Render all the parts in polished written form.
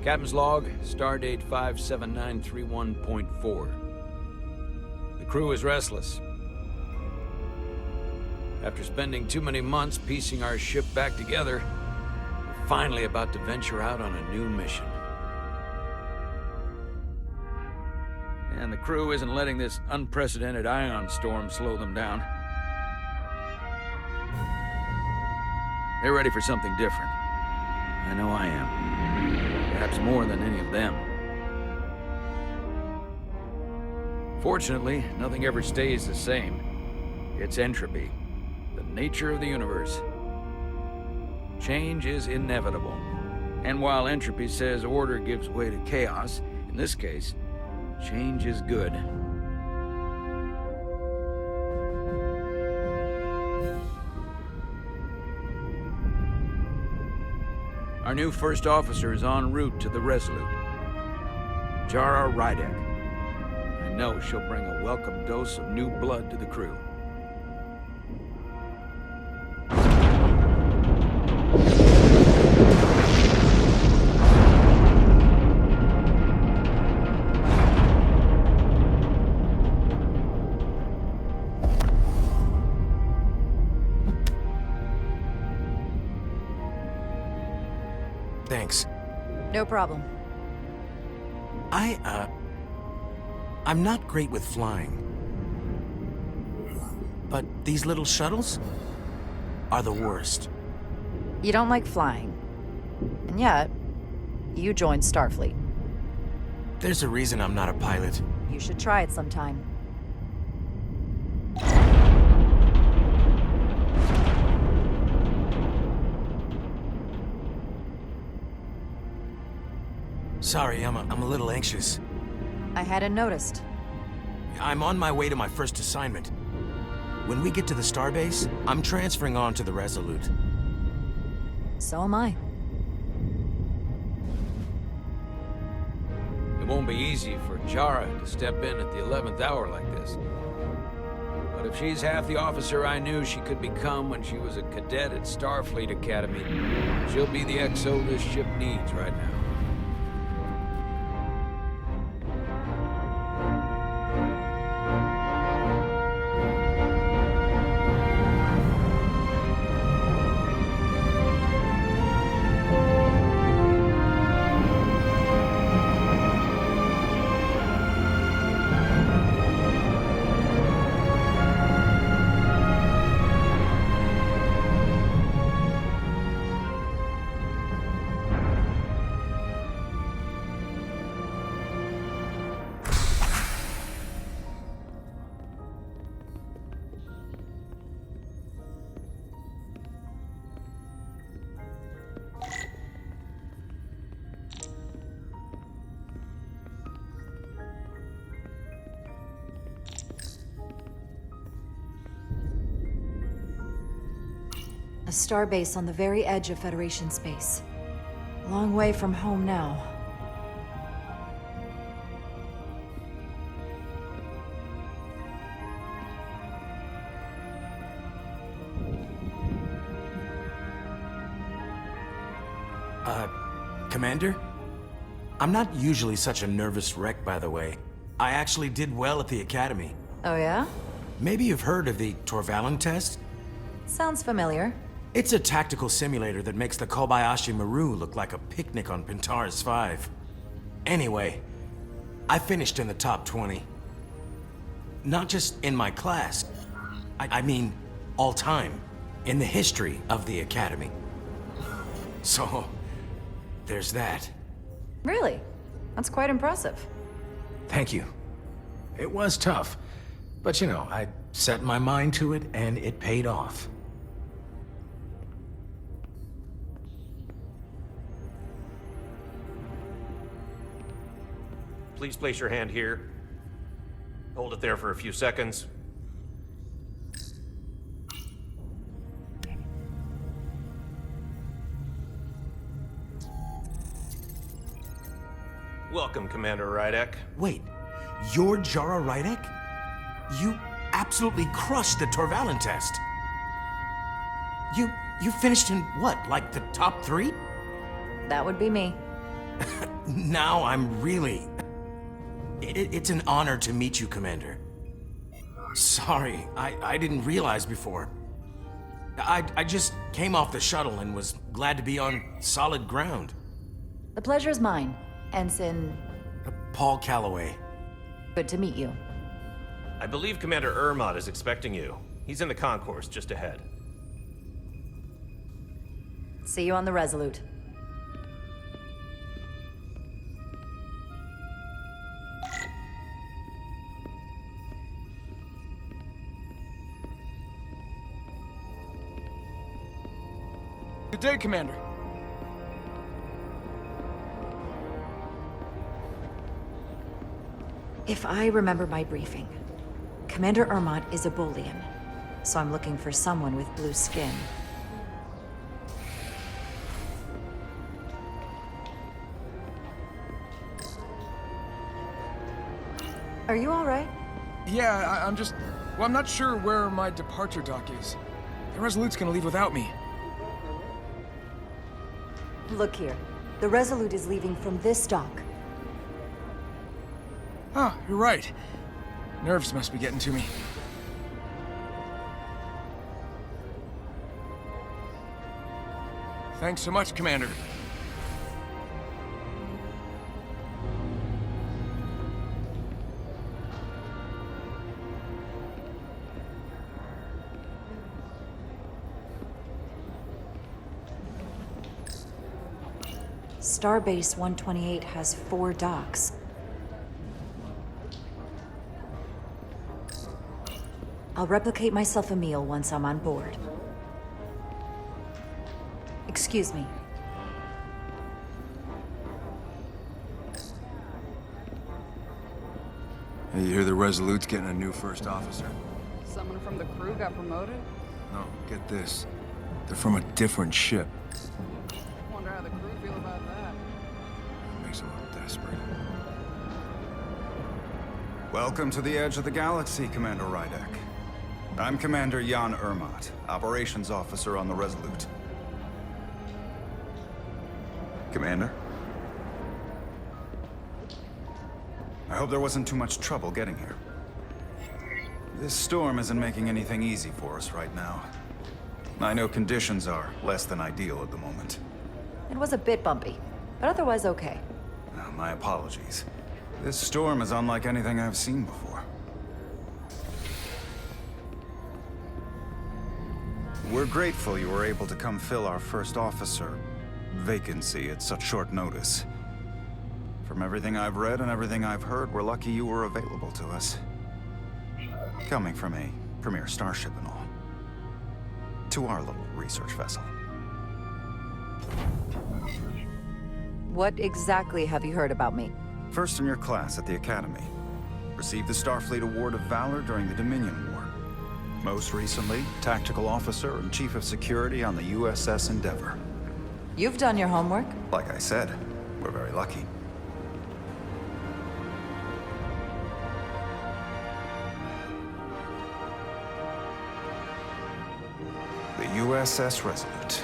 Captain's log, stardate 57931.4. The crew is restless. After spending too many months piecing our ship back together, we're finally about to venture out on a new mission. And the crew isn't letting this unprecedented ion storm slow them down. They're ready for something different. I know I am. Perhaps more than any of them. Fortunately, nothing ever stays the same. It's entropy, the nature of the universe. Change is inevitable. And while entropy says order gives way to chaos, in this case, change is good. Our new first officer is en route to the Resolute. Jara Rydek. I know she'll bring a welcome dose of new blood to the crew. Thanks. No problem. I'm not great with flying. But these little shuttles are the worst. You don't like flying. And yet, you joined Starfleet. There's a reason I'm not a pilot. You should try it sometime. Sorry, I'm a little anxious. I hadn't noticed. I'm on my way to my first assignment. When we get to the starbase, I'm transferring on to the Resolute. So am I. It won't be easy for Jara to step in at the 11th hour like this. But if she's half the officer I knew she could become when she was a cadet at Starfleet Academy, she'll be the XO this ship needs right now. A starbase on the very edge of Federation space. A long way from home now. Commander? I'm not usually such a nervous wreck, by the way. I actually did well at the Academy. Oh yeah? Maybe you've heard of the Torvalin test? Sounds familiar. It's a tactical simulator that makes the Kobayashi Maru look like a picnic on Pintaris 5. Anyway, I finished in the top 20. Not just in my class. I mean, all time. In the history of the Academy. So, there's that. Really? That's quite impressive. Thank you. It was tough. But you know, I set my mind to it and it paid off. Please place your hand here. Hold it there for a few seconds. Welcome, Commander Rydek. Wait, you're Jara Rydek? You absolutely crushed the Torvalin test. You finished in what, like the top 3? That would be me. Now I'm really... It's an honor to meet you, Commander. Sorry, I didn't realize before. I just came off the shuttle and was glad to be on solid ground. The pleasure is mine, Ensign. Paul Calloway. Good to meet you. I believe Commander Ermot is expecting you. He's in the concourse just ahead. See you on the Resolute. Good day, Commander. If I remember my briefing, Commander Ermot is a Bolian, so I'm looking for someone with blue skin. Are you all right? Yeah, I'm just... Well, I'm not sure where my departure dock is. The Resolute's gonna leave without me. Look here. The Resolute is leaving from this dock. Oh, you're right. Nerves must be getting to me. Thanks so much, Commander. Starbase 128 has 4 docks. I'll replicate myself a meal once I'm on board. Excuse me. Hey, you hear the Resolute's getting a new first officer? Someone from the crew got promoted? No, get this. They're from a different ship. Wonder how the crew feel about that. Makes them look desperate. Welcome to the edge of the galaxy, Commander Rydek. I'm Commander Jan Ermot, Operations Officer on the Resolute. Commander? I hope there wasn't too much trouble getting here. This storm isn't making anything easy for us right now. I know conditions are less than ideal at the moment. It was a bit bumpy, but otherwise okay. My apologies. This storm is unlike anything I've seen before. We're grateful you were able to come fill our first officer vacancy at such short notice. From everything I've read and everything I've heard, we're lucky you were available to us. Coming from a premier starship and all. To our little research vessel. What exactly have you heard about me? First in your class at the Academy. Received the Starfleet Award of Valor during the Dominion War. Most recently, Tactical Officer and Chief of Security on the USS Endeavor. You've done your homework. Like I said, we're very lucky. The USS Resolute.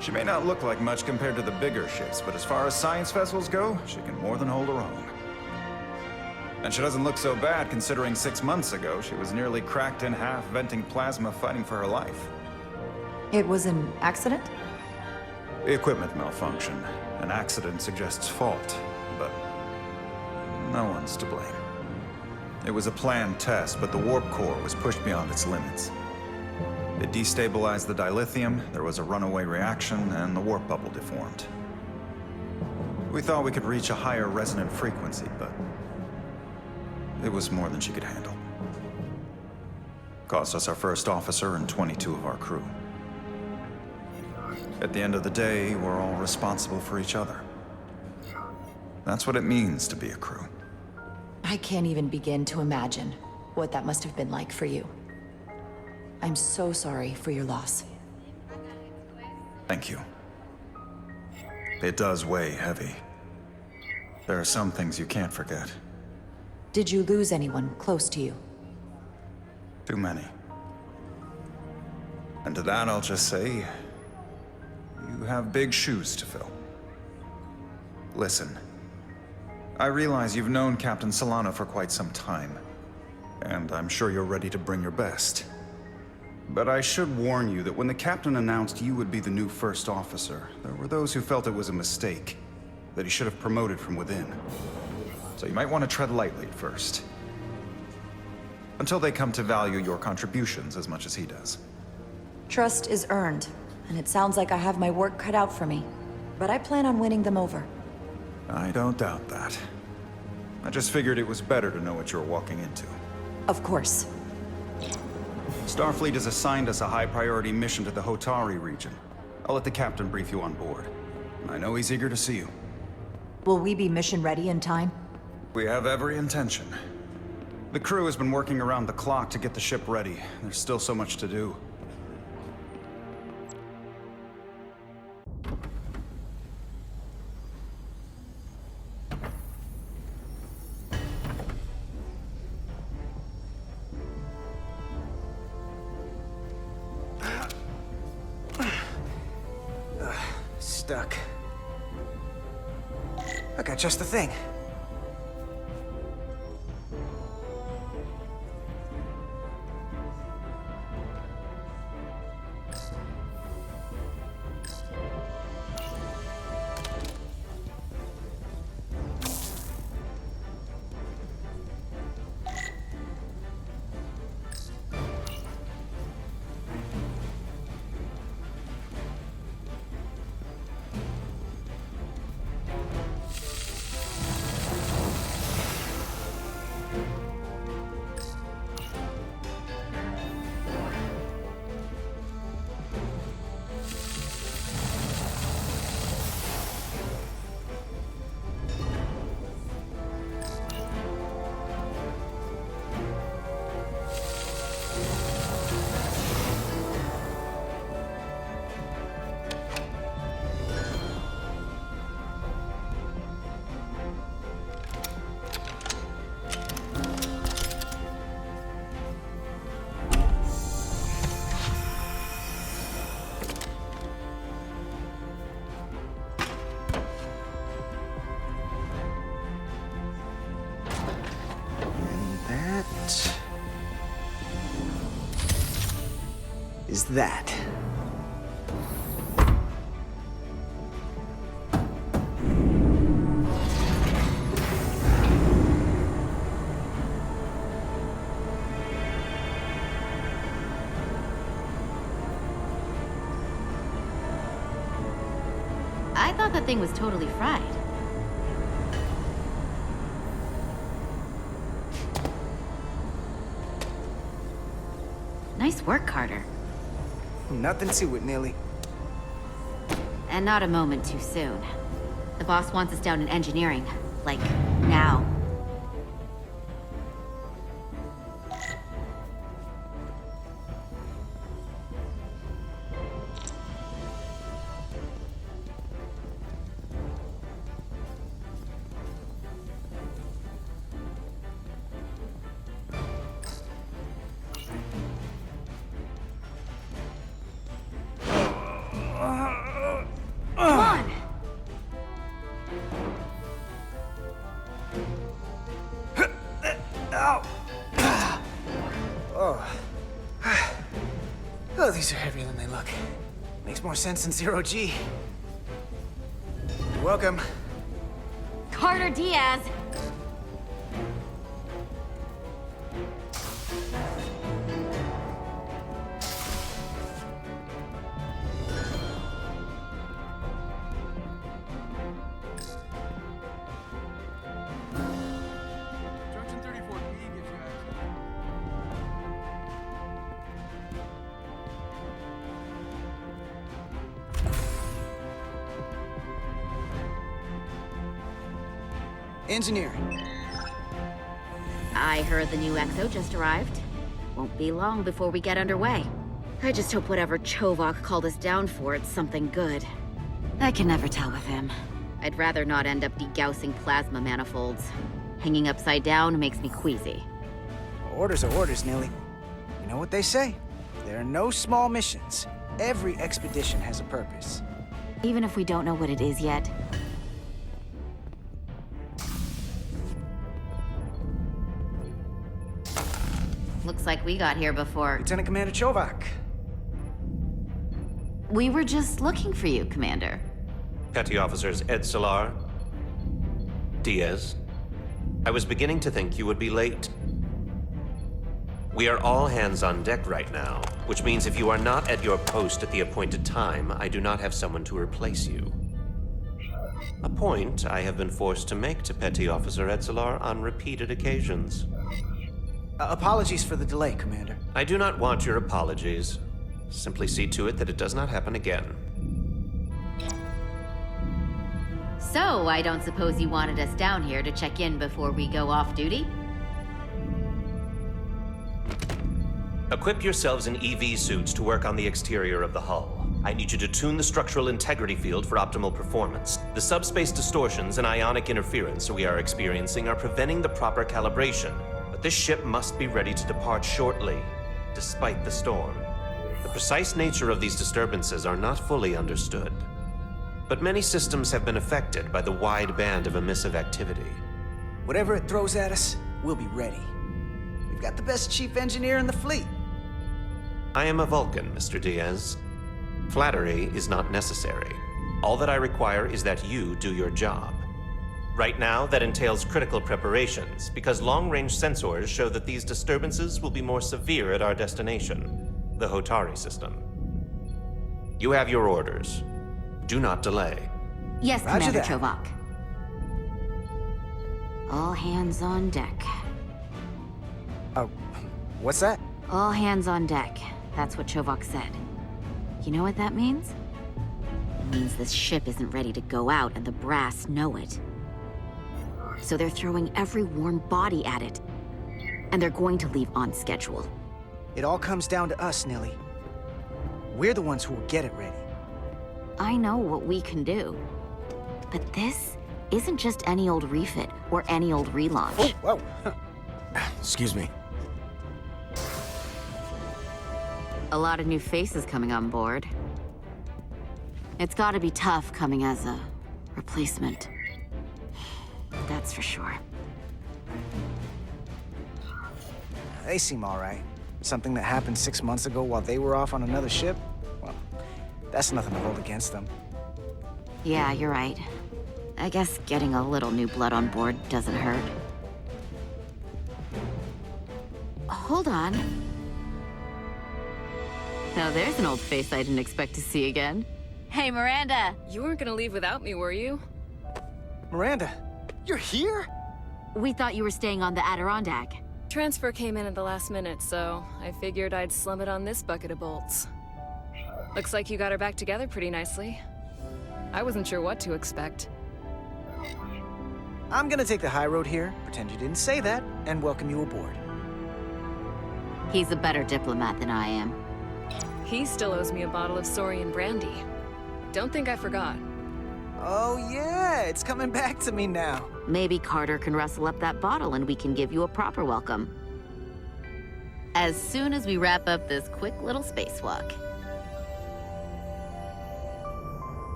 She may not look like much compared to the bigger ships, but as far as science vessels go, she can more than hold her own. And she doesn't look so bad considering 6 months ago she was nearly cracked in half venting plasma fighting for her life. It was an accident? The equipment malfunction. An accident suggests fault, but no one's to blame. It was a planned test, but the warp core was pushed beyond its limits. It destabilized the dilithium, there was a runaway reaction, and the warp bubble deformed. We thought we could reach a higher resonant frequency, but it was more than she could handle. Cost us our first officer and 22 of our crew. At the end of the day, we're all responsible for each other. That's what it means to be a crew. I can't even begin to imagine what that must have been like for you. I'm so sorry for your loss. Thank you. It does weigh heavy. There are some things you can't forget. Did you lose anyone close to you? Too many. And to that I'll just say, you have big shoes to fill. Listen. I realize you've known Captain Solano for quite some time, and I'm sure you're ready to bring your best. But I should warn you that when the captain announced you would be the new first officer, there were those who felt it was a mistake, that he should have promoted from within. So you might want to tread lightly at first. Until they come to value your contributions as much as he does. Trust is earned, and it sounds like I have my work cut out for me. But I plan on winning them over. I don't doubt that. I just figured it was better to know what you were walking into. Of course. Starfleet has assigned us a high-priority mission to the Hotari region. I'll let the captain brief you on board. I know he's eager to see you. Will we be mission ready in time? We have every intention. The crew has been working around the clock to get the ship ready. There's still so much to do. Stuck. I got just the thing. Is that. I thought that thing was totally fried. Nice work, Carter. Nothing to it, Neely. And not a moment too soon. The boss wants us down in engineering. Like, now. Come on! Ow! Oh, these are heavier than they look. Makes more sense than zero-G. You're welcome. Carter Diaz! Junction 34B gives you access. Engineering. I heard the new XO just arrived. Won't be long before we get underway. I just hope whatever Chovok called us down for, it's something good. I can never tell with him. I'd rather not end up degaussing plasma manifolds. Hanging upside down makes me queasy. Orders are orders, Neely. You know what they say? There are no small missions. Every expedition has a purpose. Even if we don't know what it is yet. Looks like we got here before. Lieutenant Commander Chovak. We were just looking for you, Commander. Petty Officers Edselar, Diaz. I was beginning to think you would be late. We are all hands on deck right now, which means if you are not at your post at the appointed time, I do not have someone to replace you. A point I have been forced to make to Petty Officer Edselar on repeated occasions. Apologies for the delay, Commander. I do not want your apologies. Simply see to it that it does not happen again. So, I don't suppose you wanted us down here to check in before we go off duty? Equip yourselves in EV suits to work on the exterior of the hull. I need you to tune the structural integrity field for optimal performance. The subspace distortions and ionic interference we are experiencing are preventing the proper calibration. But this ship must be ready to depart shortly, despite the storm. The precise nature of these disturbances are not fully understood. But many systems have been affected by the wide band of emissive activity. Whatever it throws at us, we'll be ready. We've got the best chief engineer in the fleet. I am a Vulcan, Mr. Diaz. Flattery is not necessary. All that I require is that you do your job. Right now, that entails critical preparations, because long-range sensors show that these disturbances will be more severe at our destination, the Hotari system. You have your orders. Do not delay. Yes, Roger Commander that. Chovak. All hands on deck. What's that? All hands on deck. That's what Chovak said. You know what that means? It means this ship isn't ready to go out and the brass know it. So they're throwing every warm body at it. And they're going to leave on schedule. It all comes down to us, Nilly. We're the ones who will get it ready. I know what we can do. But this isn't just any old refit or any old relaunch. Whoa. Excuse me. A lot of new faces coming on board. It's gotta be tough coming as a replacement. That's for sure. They seem all right. Something that happened 6 months ago while they were off on another ship? Well, that's nothing to hold against them. Yeah, you're right. I guess getting a little new blood on board doesn't hurt. Hold on. Now there's an old face I didn't expect to see again. Hey, Miranda! You weren't gonna leave without me, were you? Miranda, you're here? We thought you were staying on the Adirondack. Transfer came in at the last minute, so I figured I'd slum it on this bucket of bolts. Looks like you got her back together pretty nicely. I wasn't sure what to expect. I'm gonna take the high road here, pretend you didn't say that, and welcome you aboard. He's a better diplomat than I am. He still owes me a bottle of Saurian brandy. Don't think I forgot. Oh yeah, it's coming back to me now. Maybe Carter can rustle up that bottle and we can give you a proper welcome. As soon as we wrap up this quick little spacewalk.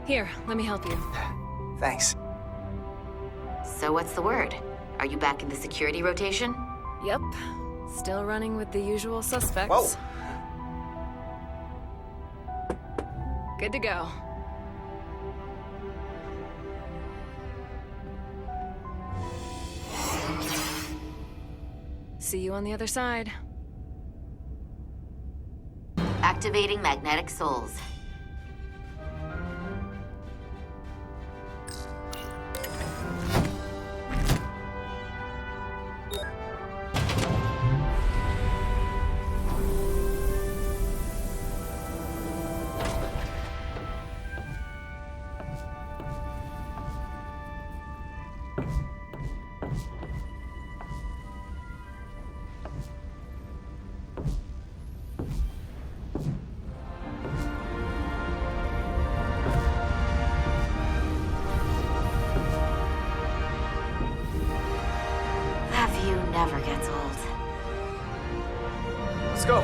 Here, let me help you. Thanks. So what's the word? Are you back in the security rotation? Yep. Still running with the usual suspects. Whoa. Good to go. See you on the other side. Activating magnetic souls. Never gets old. Let's go.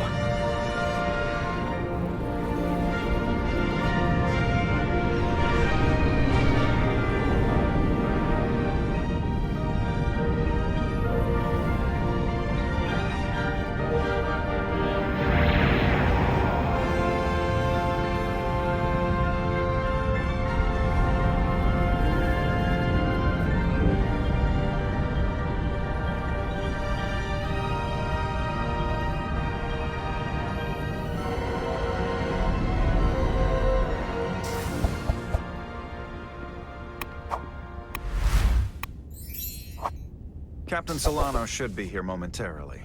Captain Solano should be here momentarily.